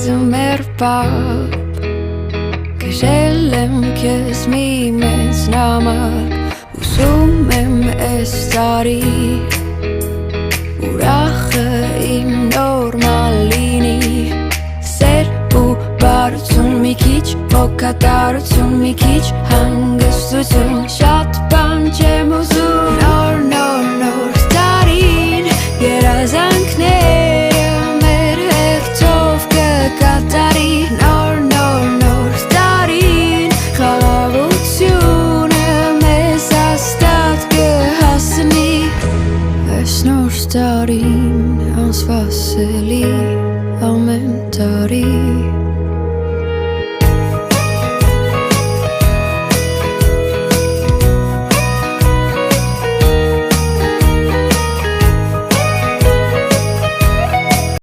ձմեր պապ Կժել եմ կեզ մի մեծ նամակ Ուսում եմ ես տարի Ուրախը իմ նորմալ լինի Սեր ու բարություն մի քիչ Հոգատարություն մի քիչ Հանգստություն Շատ բան չեմ ուզում Նոր տարին Երազանքները մեր հերթով կկատարի Նոր տարին Խաղաղությունը մեզ հաստատ կհասնի Այս նոր տարին անսպասելի ամեն տարի